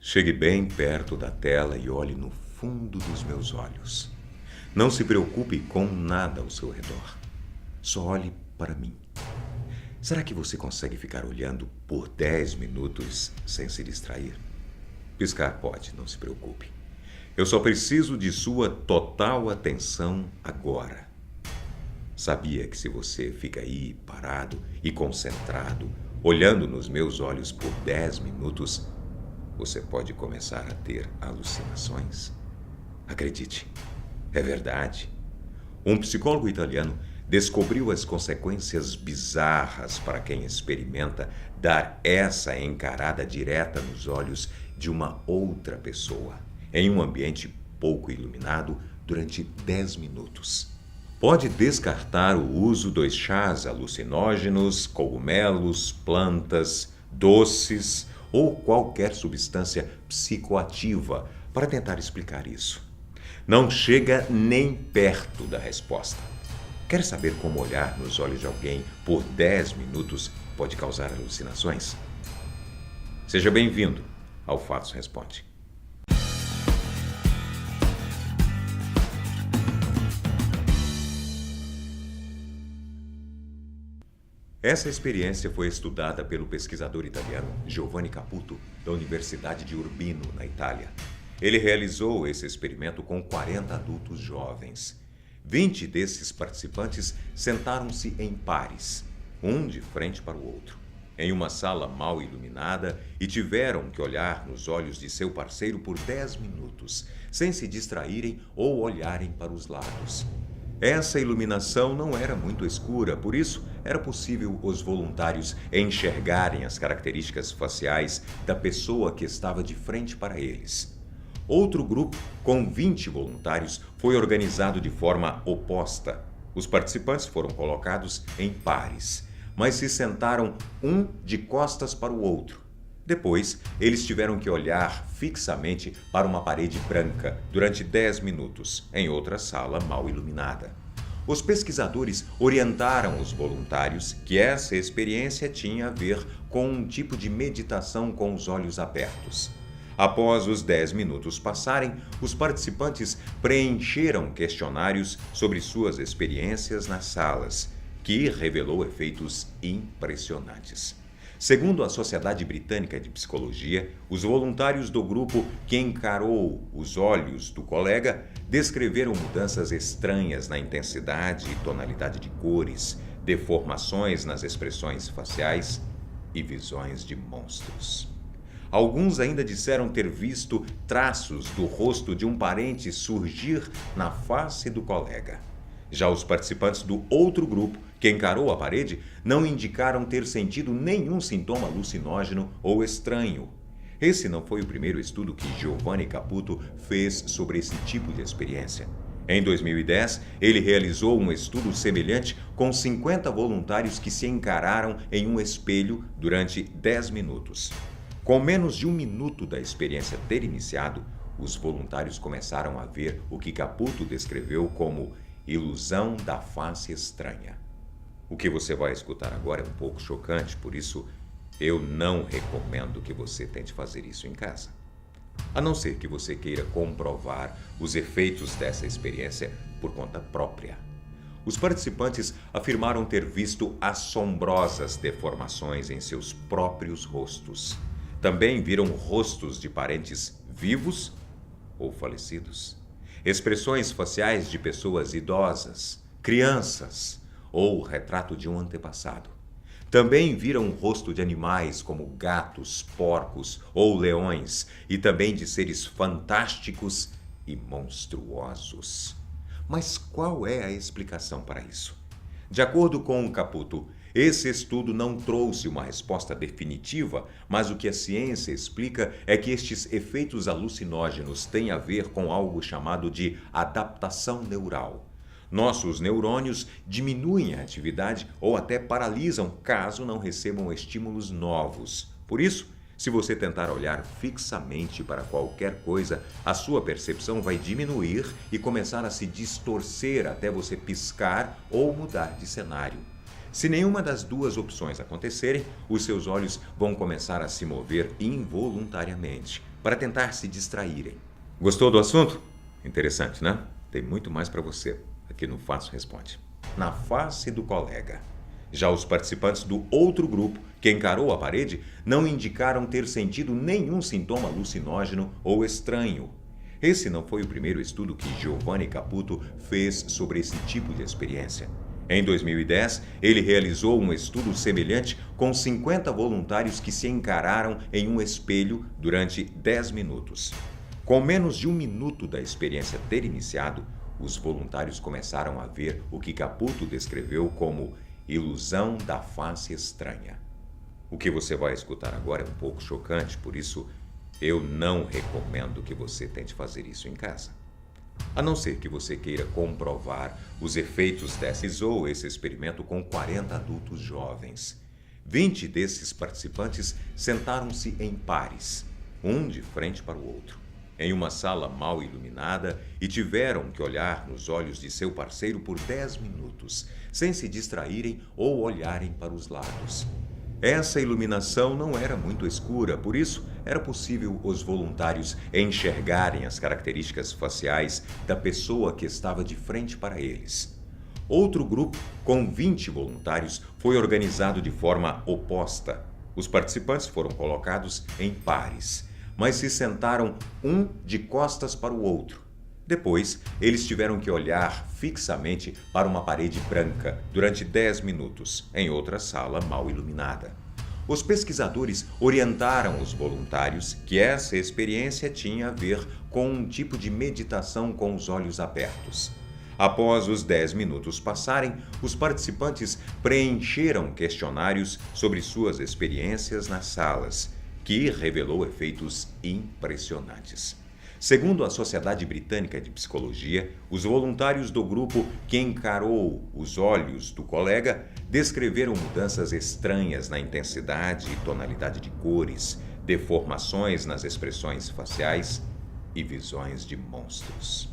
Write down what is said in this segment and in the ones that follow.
Chegue bem perto da tela e olhe no fundo dos meus olhos. Não se preocupe com nada ao seu redor. Só olhe para mim. Será que você consegue ficar olhando por 10 minutos sem se distrair? Piscar pode, não se preocupe. Eu só preciso de sua total atenção agora. Sabia que se você fica aí parado e concentrado, olhando nos meus olhos por 10 minutos, você pode começar a ter alucinações? Acredite, é verdade. Um psicólogo italiano descobriu as consequências bizarras para quem experimenta dar essa encarada direta nos olhos de uma outra pessoa, em um ambiente pouco iluminado durante 10 minutos. Pode descartar o uso dos chás alucinógenos, cogumelos, plantas, doces ou qualquer substância psicoativa para tentar explicar isso. Não chega nem perto da resposta. Quer saber como olhar nos olhos de alguém por 10 minutos pode causar alucinações? Seja bem-vindo ao Fatos Responde. Essa experiência foi estudada pelo pesquisador italiano Giovanni Caputo, da Universidade de Urbino, na Itália. Ele realizou esse experimento com 40 adultos jovens. 20 desses participantes sentaram-se em pares, um de frente para o outro, em uma sala mal iluminada e tiveram que olhar nos olhos de seu parceiro por 10 minutos, sem se distraírem ou olharem para os lados. Essa iluminação não era muito escura, por isso era possível os voluntários enxergarem as características faciais da pessoa que estava de frente para eles. Outro grupo, com 20 voluntários, foi organizado de forma oposta. Os participantes foram colocados em pares, mas se sentaram um de costas para o outro. Depois, eles tiveram que olhar fixamente para uma parede branca durante 10 minutos, em outra sala mal iluminada. Os pesquisadores orientaram os voluntários que essa experiência tinha a ver com um tipo de meditação com os olhos abertos. Após os 10 minutos passarem, os participantes preencheram questionários sobre suas experiências nas salas, que revelou efeitos impressionantes. Segundo a Sociedade Britânica de Psicologia, os voluntários do grupo que encarou os olhos do colega descreveram mudanças estranhas na intensidade e tonalidade de cores, deformações nas expressões faciais e visões de monstros. Alguns ainda disseram ter visto traços do rosto de um parente surgir na face do colega. Já os participantes do outro grupo, que encarou a parede, não indicaram ter sentido nenhum sintoma alucinógeno ou estranho. Esse não foi o primeiro estudo que Giovanni Caputo fez sobre esse tipo de experiência. Em 2010, ele realizou um estudo semelhante com 50 voluntários que se encararam em um espelho durante 10 minutos. Com menos de um minuto da experiência ter iniciado, os voluntários começaram a ver o que Caputo descreveu como ilusão da face estranha. O que você vai escutar agora é um pouco chocante, por isso eu não recomendo que você tente fazer isso em casa. A não ser que você queira comprovar os efeitos dessa experiência por conta própria. Os participantes afirmaram ter visto assombrosas deformações em seus próprios rostos. Também viram rostos de parentes vivos ou falecidos, expressões faciais de pessoas idosas, crianças ou o retrato de um antepassado. Também viram o rosto de animais como gatos, porcos ou leões e também de seres fantásticos e monstruosos. Mas qual é a explicação para isso? De acordo com o Caputo, esse estudo não trouxe uma resposta definitiva, mas o que a ciência explica é que estes efeitos alucinógenos têm a ver com algo chamado de adaptação neural. Nossos neurônios diminuem a atividade ou até paralisam caso não recebam estímulos novos. Por isso, se você tentar olhar fixamente para qualquer coisa, a sua percepção vai diminuir e começar a se distorcer até você piscar ou mudar de cenário. Se nenhuma das duas opções acontecerem, os seus olhos vão começar a se mover involuntariamente, para tentar se distraírem. Gostou do assunto? Interessante, né? Tem muito mais para você aqui no Fatos Responde. Na face do colega. Já os participantes do outro grupo, que encarou a parede, não indicaram ter sentido nenhum sintoma alucinógeno ou estranho. Esse não foi o primeiro estudo que Giovanni Caputo fez sobre esse tipo de experiência. Em 2010, ele realizou um estudo semelhante com 50 voluntários que se encararam em um espelho durante 10 minutos. Com menos de um minuto da experiência ter iniciado, os voluntários começaram a ver o que Caputo descreveu como ilusão da face estranha. O que você vai escutar agora é um pouco chocante, por isso eu não recomendo que você tente fazer isso em casa. A não ser que você queira comprovar os efeitos realizou esse experimento com 40 adultos jovens. 20 desses participantes sentaram-se em pares, um de frente para o outro, em uma sala mal iluminada e tiveram que olhar nos olhos de seu parceiro por 10 minutos, sem se distraírem ou olharem para os lados. Essa iluminação não era muito escura, por isso era possível os voluntários enxergarem as características faciais da pessoa que estava de frente para eles. Outro grupo, com 20 voluntários, foi organizado de forma oposta. Os participantes foram colocados em pares, mas se sentaram um de costas para o outro. Depois, eles tiveram que olhar fixamente para uma parede branca durante 10 minutos, em outra sala mal iluminada. Os pesquisadores orientaram os voluntários que essa experiência tinha a ver com um tipo de meditação com os olhos abertos. Após os 10 minutos passarem, os participantes preencheram questionários sobre suas experiências nas salas, que revelou efeitos impressionantes. Segundo a Sociedade Britânica de Psicologia, os voluntários do grupo que encarou os olhos do colega descreveram mudanças estranhas na intensidade e tonalidade de cores, deformações nas expressões faciais e visões de monstros.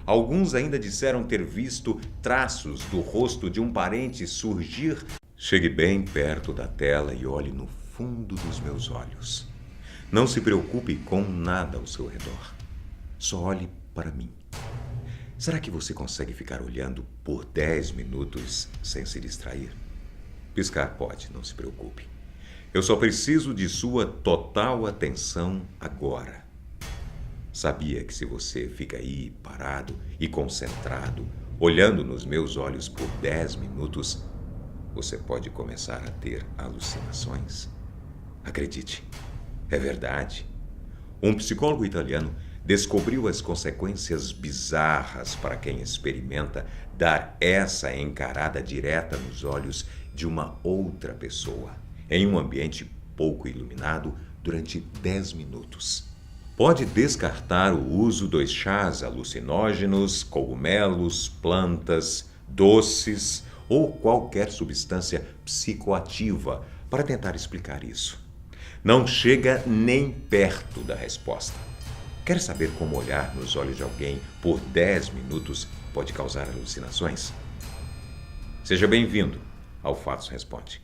Alguns ainda disseram ter visto traços do rosto de um parente surgir. Chegue bem perto da tela e olhe no fundo dos meus olhos. Não se preocupe com nada ao seu redor. Só olhe para mim. Será que você consegue ficar olhando por 10 minutos sem se distrair? Piscar pode, não se preocupe. Eu só preciso de sua total atenção agora. Sabia que se você fica aí parado e concentrado, olhando nos meus olhos por 10 minutos, você pode começar a ter alucinações? Acredite, é verdade. Um psicólogo italiano descobriu as consequências bizarras para quem experimenta dar essa encarada direta nos olhos de uma outra pessoa, em um ambiente pouco iluminado durante 10 minutos. Pode descartar o uso dos chás alucinógenos, cogumelos, plantas, doces ou qualquer substância psicoativa para tentar explicar isso. Não chega nem perto da resposta. Quer saber como olhar nos olhos de alguém por 10 minutos pode causar alucinações? Seja bem-vindo ao Fatos Responde.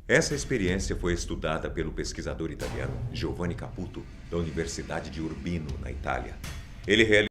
Essa experiência foi estudada pelo pesquisador italiano Giovanni Caputo, da Universidade de Urbino, na Itália. Ele realizou